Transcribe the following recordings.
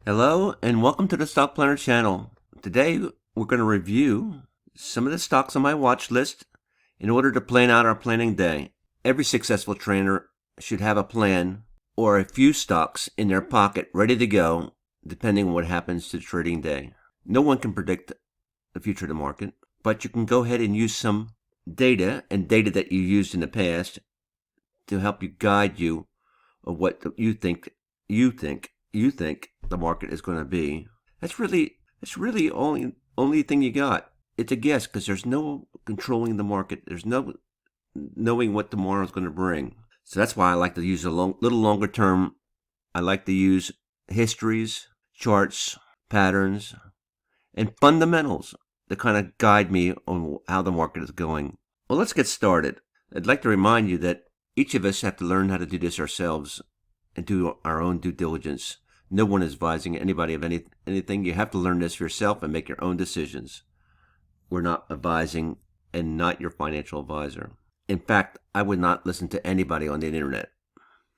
Hello and welcome to the Stock Planner channel. Today we're going to review some of the stocks on my watch list in order to plan out our planning day. Every successful trader should have a plan or a few stocks in their pocket ready to go depending on what happens to the trading day. No one can predict the future of the market, but you can go ahead and use some data and data that you used in the past to help you guide you of what you think the market is going to be. That's really only thing you got. It's a guess because there's no controlling the market. There's no knowing what tomorrow is going to bring. So that's why I like to use a little longer term. I like to use histories, charts, patterns, and fundamentals to kind of guide me on how the market is going. Well, let's get started. I'd like to remind you that each of us have to learn how to do this ourselves and do our own due diligence. No one is advising anybody of anything. You have to learn this for yourself and make your own decisions. We're not advising and not your financial advisor. In fact, I would not listen to anybody on the internet.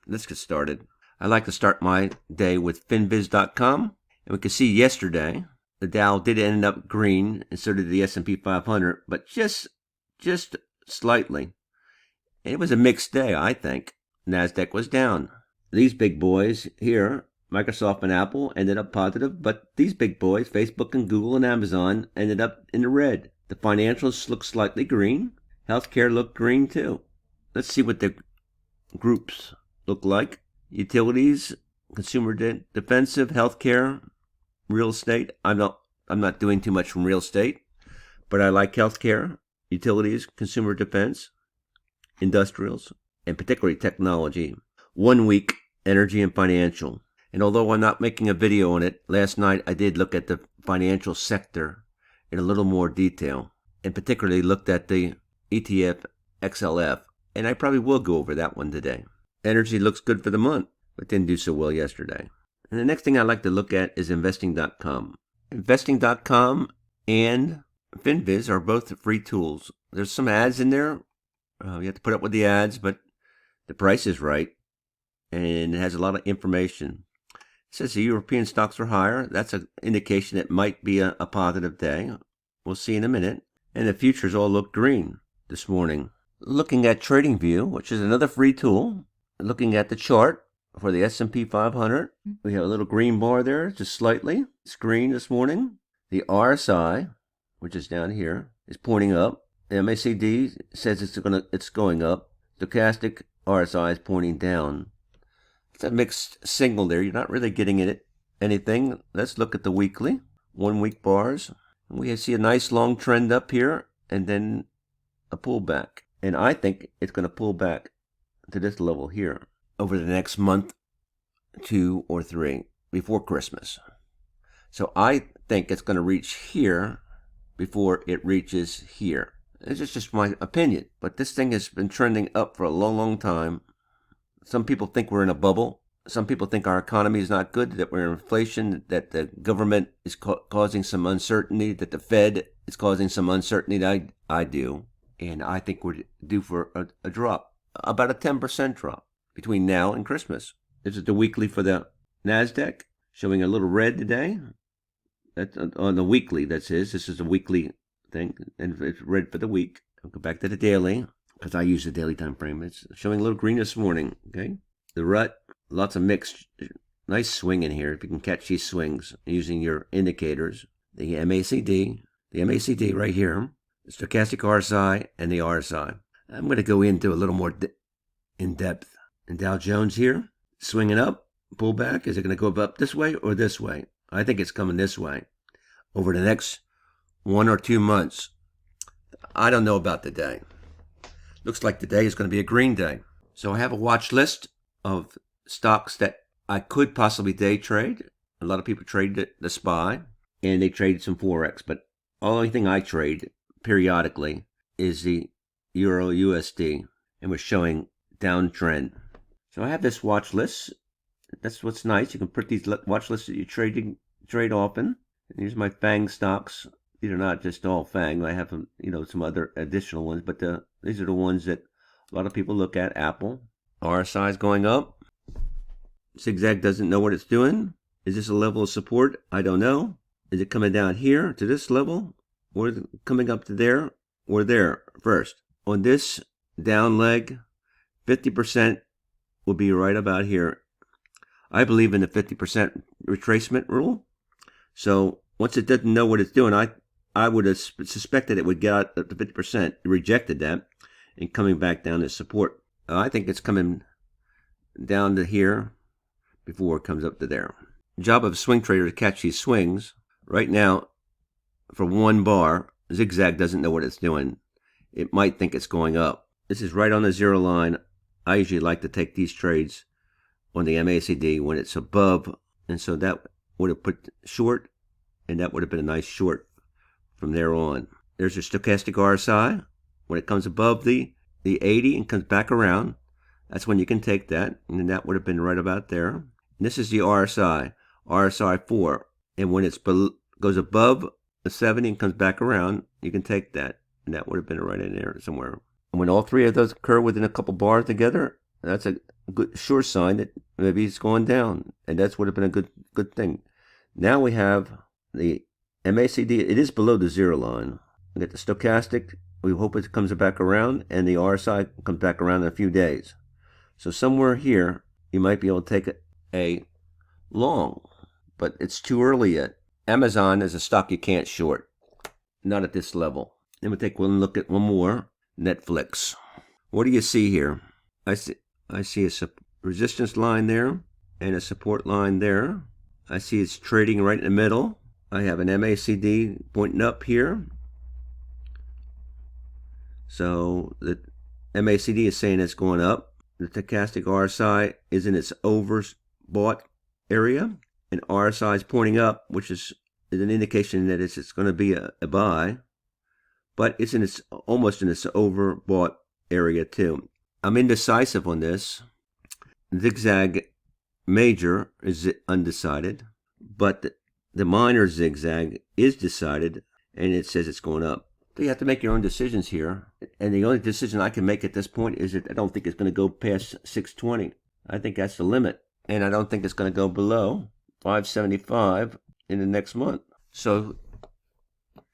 Let's get started. I like to start my day with Finviz.com. And we can see yesterday, the Dow did end up green, and so did the S&P 500, but just slightly. And it was a mixed day, I think. NASDAQ was down. These big boys here, Microsoft and Apple, ended up positive, but these big boys, Facebook and Google and Amazon, ended up in the red. The financials look slightly green. Healthcare looked green too. Let's see what the groups look like. Utilities, consumer defensive, healthcare, real estate. I'm not doing too much from real estate, but I like healthcare, utilities, consumer defense, industrials, and particularly technology. 1 week, energy and financial. And although I'm not making a video on it, last night I did look at the financial sector in a little more detail, and particularly looked at the ETF XLF, and I probably will go over that one today. Energy looks good for the month, but didn't do so well yesterday. And the next thing I like to look at is investing.com. Investing.com and Finviz are both free tools. There's some ads in there. You have to put up with the ads, but the price is right, and it has a lot of information. It says the European stocks are higher. That's an indication it might be a positive day. We'll see in a minute. And the futures all look green this morning. Looking at TradingView, which is another free tool, looking at the chart for the S&P 500, we have a little green bar there, just slightly. It's green this morning. The RSI, which is down here, is pointing up. The MACD says it's going up. Stochastic RSI is pointing down. It's a mixed signal there. You're not really getting anything. Let's look at the weekly, 1 week bars. We see a nice long trend up here and then a pullback. And I think it's going to pull back to this level here over the next month, 2 or 3 before Christmas. So I think it's going to reach here before it reaches here. It's just my opinion, but this thing has been trending up for a long time. Some people think we're in a bubble. Some people think our economy is not good, that we're in inflation, that the government is causing some uncertainty, that the Fed is causing some uncertainty. I do. And I think we're due for a drop, about a 10% drop between now and Christmas. This is the weekly for the NASDAQ, showing a little red today. That's on the weekly, this is a weekly thing, and it's red for the week. I'll go back to the daily, because I use the daily time frame. It's showing a little green this morning, okay? The rut, lots of mixed, nice swing in here, if you can catch these swings using your indicators. The MACD right here, the stochastic RSI, and the RSI. I'm going to go into a little more in depth. And Dow Jones here, swinging up, pull back. Is it going to go up this way or this way? I think it's coming this way over the next 1 or 2 months. I don't know about the day. Looks like today is going to be a green day. So I have a watch list of stocks that I could possibly day trade. A lot of people trade the SPY, and they traded some Forex. But the only thing I trade periodically is the Euro USD, and we're showing downtrend. So I have this watch list. That's what's nice. You can put these watch lists that you trade often. And here's my FANG stocks. These are not just all FANG. I have some other additional ones, but these are the ones that a lot of people look at. Apple, RSI is going up. Zigzag doesn't know what it's doing. Is this a level of support? I don't know. Is it coming down here to this level? Or is it coming up to there? Or there first? On this down leg, 50% will be right about here. I believe in the 50% retracement rule. So once it doesn't know what it's doing, I would have suspected it would get out up to 50%. It rejected that and coming back down to support. I think it's coming down to here before it comes up to there. Job of a swing trader to catch these swings. Right now, for one bar, zigzag doesn't know what it's doing. It might think it's going up. This is right on the zero line. I usually like to take these trades on the MACD when it's above, and so that would have put short, and that would have been a nice short from there on. There's your stochastic RSI. When it comes above the 80 and comes back around, that's when you can take that, and then that would have been right about there. And this is the RSI 4, and when it goes above the 70 and comes back around, you can take that, and that would have been right in there somewhere. And when all three of those occur within a couple bars together, that's a good sure sign that maybe it's going down, and that's would have been a good thing. Now we have the MACD. It is below the zero line. We get the stochastic. We hope it comes back around, and the RSI comes back around in a few days. So somewhere here, you might be able to take a long, but it's too early yet. Amazon is a stock you can't short, not at this level. Then we'll take one look at one more. Netflix. What do you see here? I see a resistance line there and a support line there. I see it's trading right in the middle. I have an MACD pointing up here. So the MACD is saying it's going up. The stochastic RSI is in its overbought area, and RSI is pointing up, which is an indication that it's going to be a buy. But it's almost in its overbought area too. I'm indecisive on this. Zigzag major is undecided, but the minor zigzag is decided, and it says it's going up. So you have to make your own decisions here. And the only decision I can make at this point is that I don't think it's going to go past 620. I think that's the limit. And I don't think it's going to go below 575 in the next month. So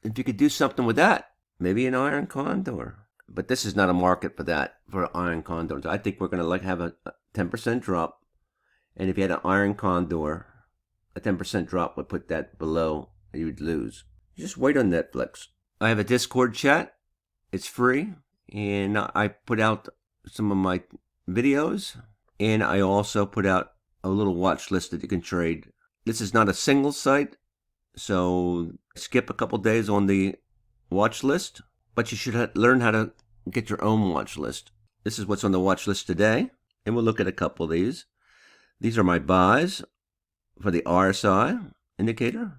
if you could do something with that, maybe an iron condor. But this is not a market for that, for iron condors. I think we're going to have a 10% drop. And if you had an iron condor, a 10% drop would put that below, and you would lose. Just wait on Netflix. I have a Discord chat. It's free. And I put out some of my videos. And I also put out a little watch list that you can trade. This is not a single site. So skip a couple days on the watch list, but you should learn how to get your own watch list. This is what's on the watch list today, and we'll look at a couple of these. These are my buys for the RSI indicator,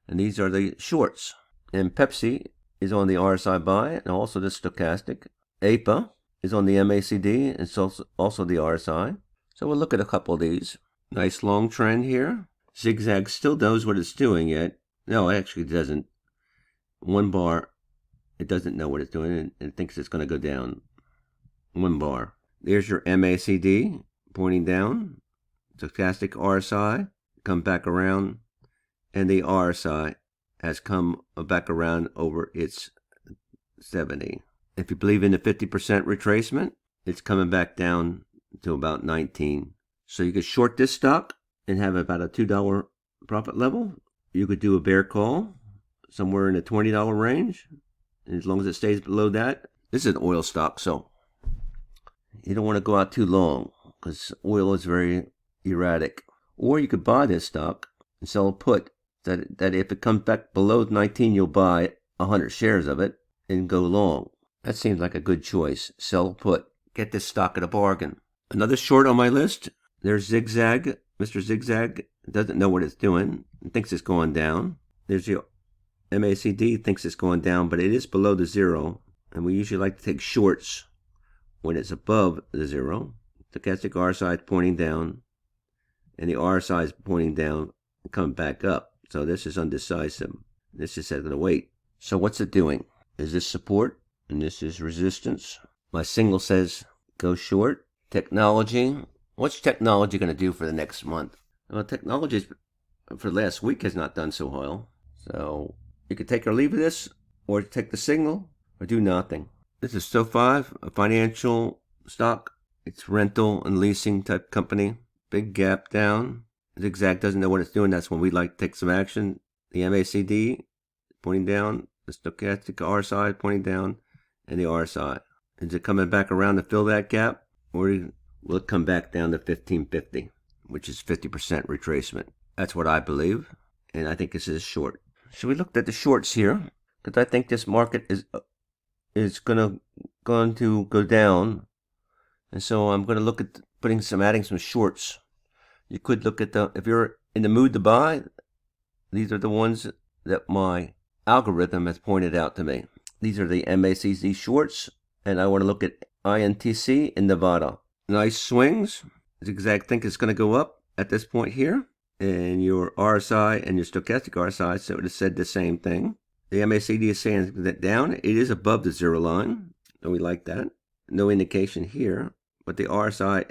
and these are the shorts. And Pepsi is on the RSI buy, and also the stochastic. APA is on the MACD, and it's also the RSI. So we'll look at a couple of these. Nice long trend here. Zigzag still knows what it's doing yet. No, it actually doesn't. One bar, it doesn't know what it's doing, and it thinks it's going to go down. One bar. There's your MACD pointing down. Stochastic RSI come back around, and the RSI has come back around over its 70. If you believe in the 50% retracement, it's coming back down to about 19. So you could short this stock and have about a $2 profit level. You could do a bear call somewhere in the $20 range. And as long as it stays below that, this is an oil stock, so you don't want to go out too long because oil is very erratic. Or you could buy this stock and sell a put that if it comes back below 19, you'll buy 100 shares of it and go long. That seems like a good choice. Sell a put. Get this stock at a bargain. Another short on my list, there's Zigzag. Mr. Zigzag doesn't know what it's doing. It thinks it's going down. There's your MACD, thinks it's going down, but it is below the zero. And we usually like to take shorts when it's above the zero. The stochastic RSI is pointing down, and the RSI is pointing down and coming back up. So this is undecisive. This is going to wait. So what's it doing? Is this support? And this is resistance. My signal says go short. Technology. What's technology going to do for the next month? Well, technology is for the last week has not done so well. So you could take or leave this, or take the signal, or do nothing. This is SOFI, a financial stock. It's rental and leasing type company. Big gap down. Zigzag doesn't know what it's doing. That's when we like to take some action. The MACD pointing down. The stochastic RSI pointing down. And the RSI. Is it coming back around to fill that gap? Or will it come back down to 1550, which is 50% retracement? That's what I believe. And I think this is short. So we looked at the shorts here, because I think this market is going to go down. And so I'm going to look at adding some shorts. You could look at if you're in the mood to buy, these are the ones that my algorithm has pointed out to me. These are the MACD shorts, and I want to look at INTC in Nevada. Nice swings. Zigzag think it's going to go up at this point here. And your RSI and your stochastic RSI, so it has said the same thing. The MACD is saying that down. It is above the zero line, and we like that. No indication here, but the RSI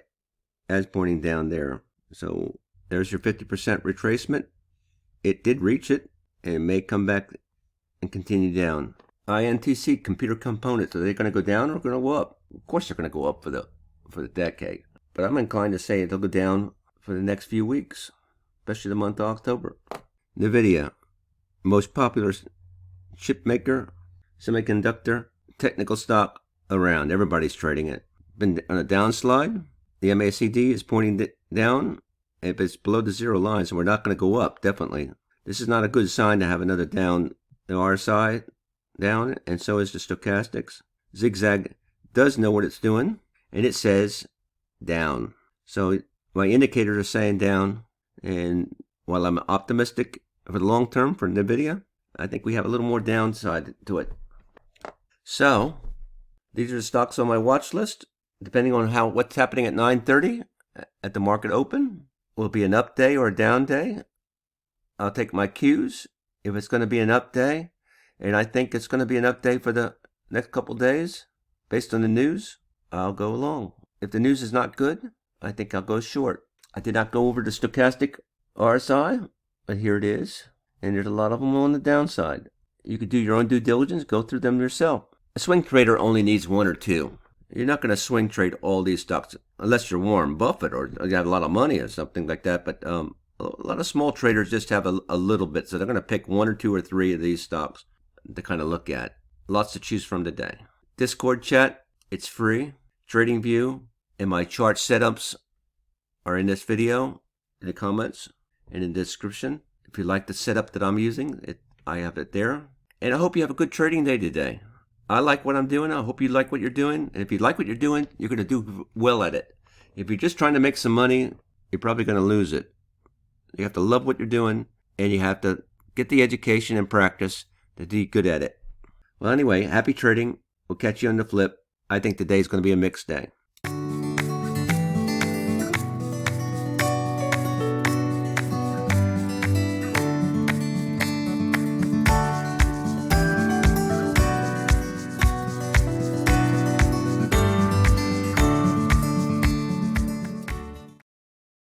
is pointing down there. So there's your 50% retracement. It did reach it, and it may come back and continue down. INTC, computer components, are they going to go down or going to go up? Of course they're going to go up for the decade, but I'm inclined to say they'll go down for the next few weeks, especially the month of October. NVIDIA, most popular chip maker, semiconductor, technical stock around. Everybody's trading it. Been on a downslide. The MACD is pointing down. If it's below the zero line, so we're not going to go up, definitely. This is not a good sign to have another down. The RSI down, and so is the stochastics. Zigzag does know what it's doing, and it says down. So my indicators are saying down, and while I'm optimistic for the long term for NVIDIA, I think we have a little more downside to it. So these are the stocks on my watch list. Depending on what's happening at 9:30 at the market open, will it be an up day or a down day? I'll take my cues. If it's going to be an up day, and I think it's going to be an up day for the next couple days, based on the news, I'll go long. If the news is not good, I think I'll go short. I did not go over the stochastic RSI, but here it is. And there's a lot of them on the downside. You could do your own due diligence, go through them yourself. A swing trader only needs one or two. You're not going to swing trade all these stocks, unless you're Warren Buffett or you have a lot of money or something like that. But a lot of small traders just have a little bit, so they're going to pick one or two or three of these stocks to kind of look at. Lots to choose from today. Discord chat, it's free. TradingView and my chart setups are in this video, in the comments, and in the description. If you like the setup that I'm using, I have it there. And I hope you have a good trading day today. I like what I'm doing. I hope you like what you're doing. And if you like what you're doing, you're going to do well at it. If you're just trying to make some money, you're probably going to lose it. You have to love what you're doing, and you have to get the education and practice to be good at it. Well, anyway, happy trading. We'll catch you on the flip. I think today's going to be a mixed day.